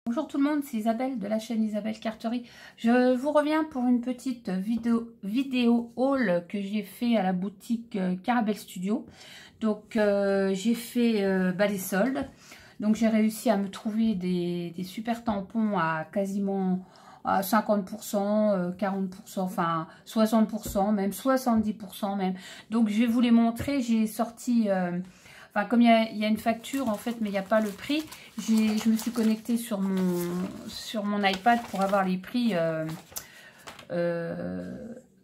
Bonjour tout le monde, c'est Isabelle de la chaîne Isabelle Carterie. Je vous reviens pour une petite vidéo haul que j'ai fait à la boutique Carabel Studio. Donc j'ai fait les soldes. Donc j'ai réussi à me trouver des super tampons à quasiment à 50%, 40%, enfin 60%, même 70% même. Donc je vais vous les montrer. J'ai sorti... Enfin, comme il y a une facture, en fait, mais il n'y a pas le prix, je me suis connectée sur mon iPad pour avoir les prix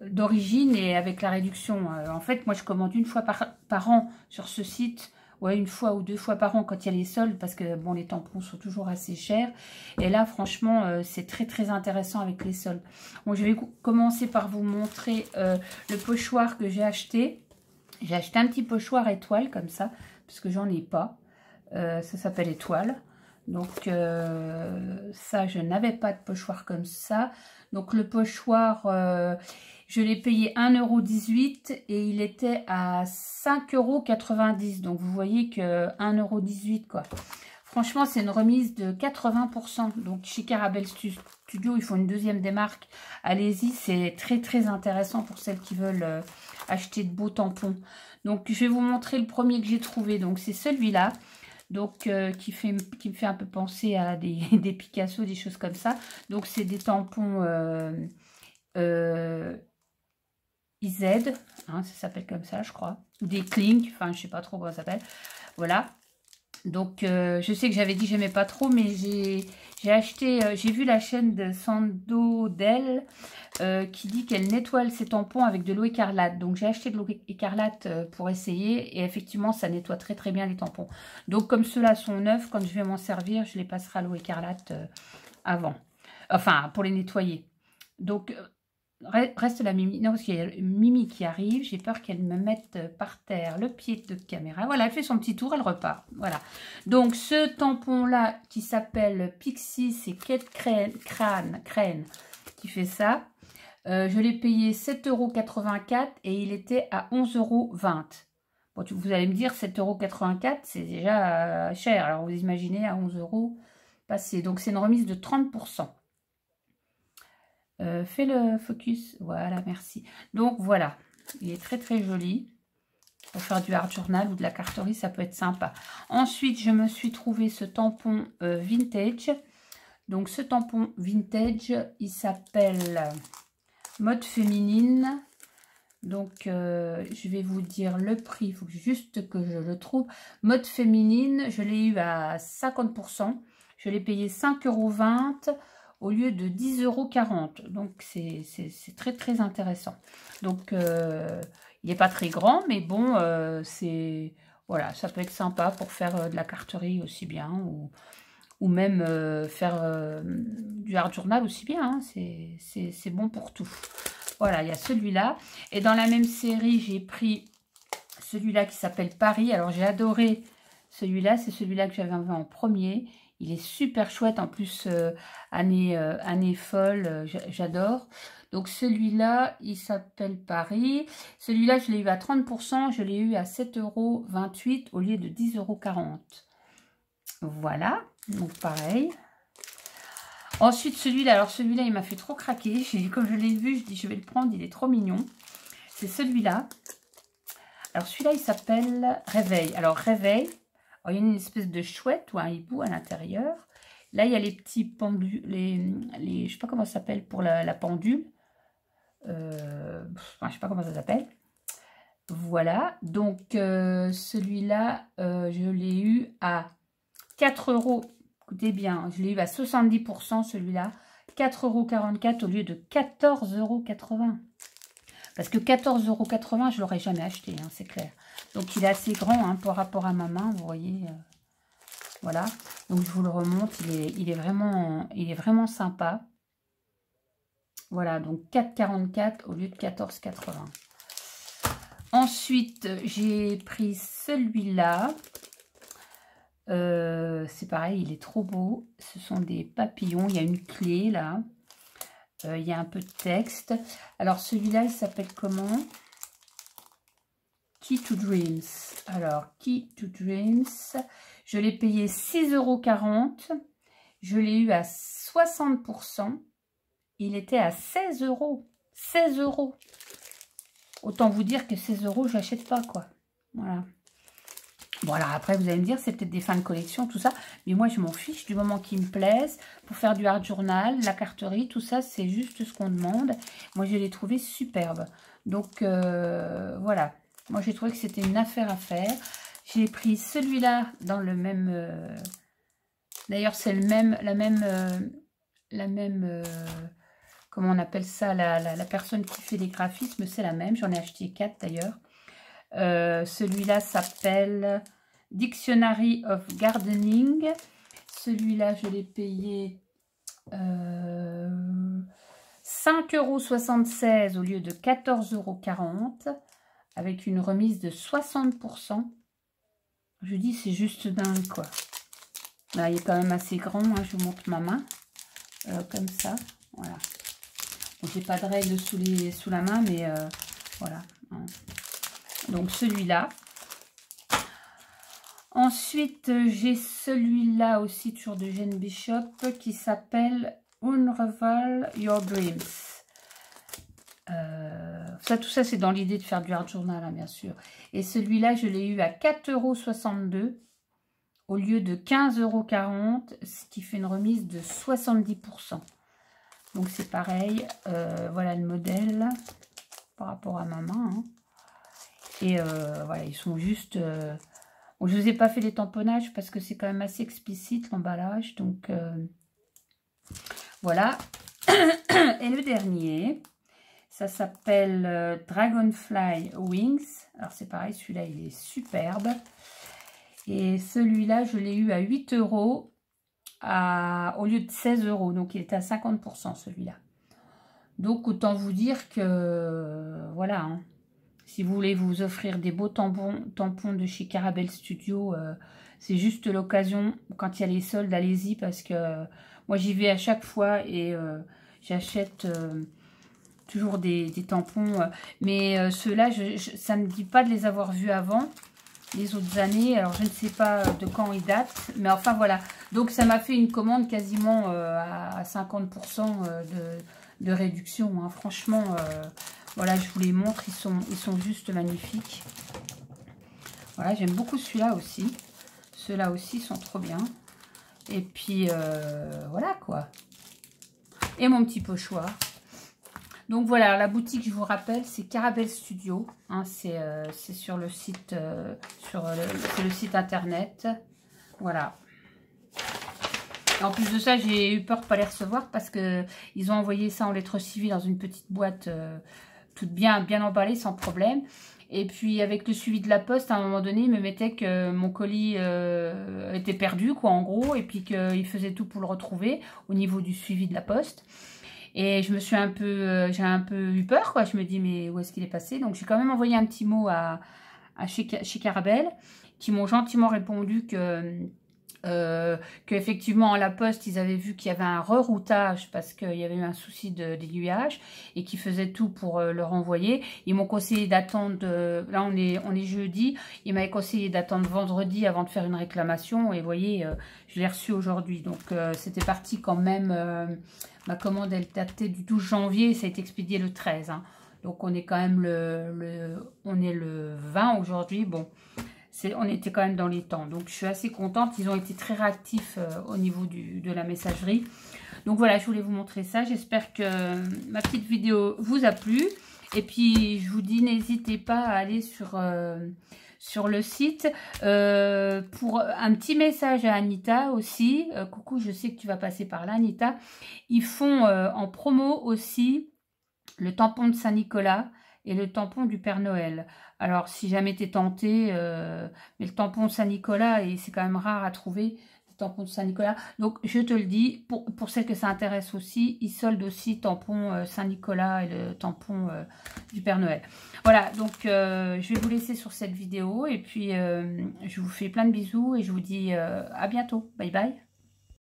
d'origine et avec la réduction. En fait, moi, je commande une fois par an sur ce site. Ouais, une fois ou deux fois par an quand il y a les soldes, parce que, bon, les tampons sont toujours assez chers. Et là, franchement, c'est très, très intéressant avec les soldes. Bon, je vais commencer par vous montrer le pochoir que j'ai acheté. J'ai acheté un petit pochoir étoile, comme ça, parce que j'en ai pas. Ça s'appelle étoile. Donc ça, je n'avais pas de pochoir comme ça. Donc le pochoir, je l'ai payé 1,18 € et il était à 5,90 €. Donc vous voyez que 1,18 € quoi. Franchement, c'est une remise de 80%. Donc chez Carabel Studio, ils font une deuxième démarque. Allez-y, c'est très très intéressant pour celles qui veulent acheter de beaux tampons. Donc je vais vous montrer le premier que j'ai trouvé. Donc c'est celui-là. Donc qui me fait un peu penser à des Picasso, des choses comme ça. Donc c'est des tampons IZ, hein, ça s'appelle comme ça je crois. Ou des Kling, enfin je sais pas trop comment ça s'appelle. Voilà. Donc je sais que j'avais dit que j'aimais pas trop, mais j'ai acheté, j'ai vu la chaîne de Sando Del qui dit qu'elle nettoie ses tampons avec de l'eau écarlate. Donc j'ai acheté de l'eau écarlate pour essayer et effectivement ça nettoie très très bien les tampons. Donc comme ceux-là sont neufs, quand je vais m'en servir, je les passerai à l'eau écarlate avant. Enfin pour les nettoyer. Donc reste la Mimi. Non, parce qu'il y a Mimi qui arrive. J'ai peur qu'elle me mette par terre le pied de caméra. Voilà, elle fait son petit tour, elle repart. Voilà. Donc, ce tampon-là qui s'appelle Pixie, c'est Kate Crane qui fait ça. Je l'ai payé 7,84 € et il était à 11,20 €. Bon, vous allez me dire 7,84 €, c'est déjà cher. Alors, vous imaginez à 11 € passé. Donc, c'est une remise de 30%. Fais le focus, voilà, merci. Donc voilà, il est très très joli. Pour faire du art journal ou de la carterie, ça peut être sympa. Ensuite, je me suis trouvé ce tampon vintage. Donc ce tampon vintage, il s'appelle Mode Féminine. Donc je vais vous dire le prix, il faut juste que je le trouve. Mode Féminine, je l'ai eu à 50%. Je l'ai payé 5,20 € au lieu de 10,40 €. Donc, c'est très, très intéressant. Donc, il n'est pas très grand, mais bon, voilà, ça peut être sympa pour faire de la carterie aussi bien, ou même faire du art journal aussi bien. Hein, c'est bon pour tout. Voilà, il y a celui-là. Et dans la même série, j'ai pris celui-là qui s'appelle Paris. Alors, j'ai adoré celui-là. C'est celui-là que j'avais vu en premier. Il est super chouette, en plus, année folle, j'adore. Donc celui-là, il s'appelle Paris. Celui-là, je l'ai eu à 30%, je l'ai eu à 7,28 € au lieu de 10,40 €. Voilà, donc pareil. Ensuite, celui-là, alors celui-là, il m'a fait trop craquer. Comme je l'ai vu, je dis je vais le prendre, il est trop mignon. C'est celui-là. Alors celui-là, il s'appelle Réveil. Alors Réveil. Alors, il y a une espèce de chouette ou un hibou à l'intérieur. Là, il y a les petits pendules, je ne sais pas comment ça s'appelle pour la pendule. Enfin, je ne sais pas comment ça s'appelle. Voilà. Donc, celui-là, je l'ai eu à 4 €. Écoutez bien, je l'ai eu à 70% celui-là. 4,44 € au lieu de 14,80 €. Parce que 14,80 €, je ne l'aurais jamais acheté, hein, c'est clair. Donc, il est assez grand hein, par rapport à ma main, vous voyez. Voilà. Donc, je vous le remonte. Il est vraiment sympa. Voilà. Donc, 4,44 € au lieu de 14,80 €. Ensuite, j'ai pris celui-là. C'est pareil, il est trop beau. Ce sont des papillons. Il y a une clé, là. Il y a un peu de texte. Alors, celui-là, il s'appelle comment? Key to Dreams. Alors, Key to Dreams, je l'ai payé 6,40 €. je l'ai eu à 60%. Il était à 16 €. 16 €. Autant vous dire que 16 €, je n'achète pas, quoi. Voilà. Bon, alors après, vous allez me dire, c'est peut-être des fins de collection, tout ça. Mais moi, je m'en fiche du moment qui me plaisent. Pour faire du art journal, la carterie, tout ça, c'est juste ce qu'on demande. Moi, je l'ai trouvé superbe. Donc, voilà. Moi, j'ai trouvé que c'était une affaire à faire. J'ai pris celui-là dans le même... D'ailleurs, c'est la même... comment on appelle ça, la personne qui fait les graphismes, c'est la même. J'en ai acheté 4 d'ailleurs. Celui-là s'appelle Dictionary of Gardening. Celui-là, je l'ai payé 5,76 € au lieu de 14,40 € avec une remise de 60%. Je dis, c'est juste dingue, quoi. Là, il est quand même assez grand. Hein, je vous montre ma main. Comme ça. Voilà. Bon, j'ai pas de règles sous la main, mais voilà. Hein. Donc, celui-là. Ensuite, j'ai celui-là aussi, toujours de Jane Bishop, qui s'appelle Unravel Your Dreams. Tout ça, c'est dans l'idée de faire du art journal, hein, bien sûr. Et celui-là, je l'ai eu à 4,62 € au lieu de 15,40 €, ce qui fait une remise de 70%. Donc, c'est pareil. Voilà le modèle par rapport à ma main. Hein. Et voilà, ils sont juste... Bon, je ne vous ai pas fait les tamponnages parce que c'est quand même assez explicite l'emballage. Donc, voilà. Et le dernier, ça s'appelle Dragonfly Wings. Alors, c'est pareil, celui-là, il est superbe. Et celui-là, je l'ai eu à 8 € au lieu de 16 €. Donc, il était à 50% celui-là. Donc, autant vous dire que, voilà, hein, si vous voulez vous offrir des beaux tampons de chez Carabel Studio, c'est juste l'occasion. Quand il y a les soldes, allez-y parce que moi, j'y vais à chaque fois et j'achète toujours des tampons. Mais ceux-là, ça ne me dit pas de les avoir vus avant. Les autres années, alors je ne sais pas de quand ils datent, mais enfin voilà. Donc ça m'a fait une commande quasiment à 50% de réduction. Hein. Franchement, voilà, je vous les montre, ils sont juste magnifiques. Voilà, j'aime beaucoup celui-là aussi. Ceux-là aussi sont trop bien. Et puis voilà quoi. Et mon petit pochoir. Donc voilà, la boutique, je vous rappelle, c'est Carabel Studio. Hein, c'est sur le site, c'est le site internet. Voilà. Et en plus de ça, j'ai eu peur de ne pas les recevoir parce que ils ont envoyé ça en lettres civiles dans une petite boîte toute bien emballée, sans problème. Et puis avec le suivi de la poste, à un moment donné, il me mettait que mon colis était perdu, quoi, en gros, et puis qu'il faisait tout pour le retrouver au niveau du suivi de la poste. Et je me suis j'ai un peu eu peur, quoi. Je me dis, mais où est-ce qu'il est passé? Donc, j'ai quand même envoyé un petit mot chez Carabel, qui m'ont gentiment répondu qu'effectivement, à la poste, ils avaient vu qu'il y avait un reroutage parce qu'il y avait eu un souci d'aiguillage et qu'ils faisaient tout pour le renvoyer. Ils m'ont conseillé d'attendre, là on est jeudi, ils m'avaient conseillé d'attendre vendredi avant de faire une réclamation et vous voyez, je l'ai reçu aujourd'hui. Donc, c'était parti quand même... ma commande, elle datait du 12 janvier et ça a été expédié le 13. Hein. Donc, on est quand même on est le 20 aujourd'hui. Bon, on était quand même dans les temps. Donc, je suis assez contente. Ils ont été très réactifs au niveau de la messagerie. Donc, voilà, je voulais vous montrer ça. J'espère que ma petite vidéo vous a plu. Et puis, je vous dis, n'hésitez pas à aller sur le site pour un petit message à Anita aussi. Coucou, je sais que tu vas passer par là, Anita. Ils font en promo aussi le tampon de Saint-Nicolas et le tampon du Père Noël. Alors, si jamais tu es tenté, mais le tampon de Saint-Nicolas, et c'est quand même rare à trouver, le tampon de Saint-Nicolas. Donc, je te le dis, pour celles que ça intéresse aussi, ils soldent aussi tampon Saint-Nicolas et le tampon du Père Noël. Voilà, donc je vais vous laisser sur cette vidéo et puis je vous fais plein de bisous et je vous dis à bientôt. Bye bye.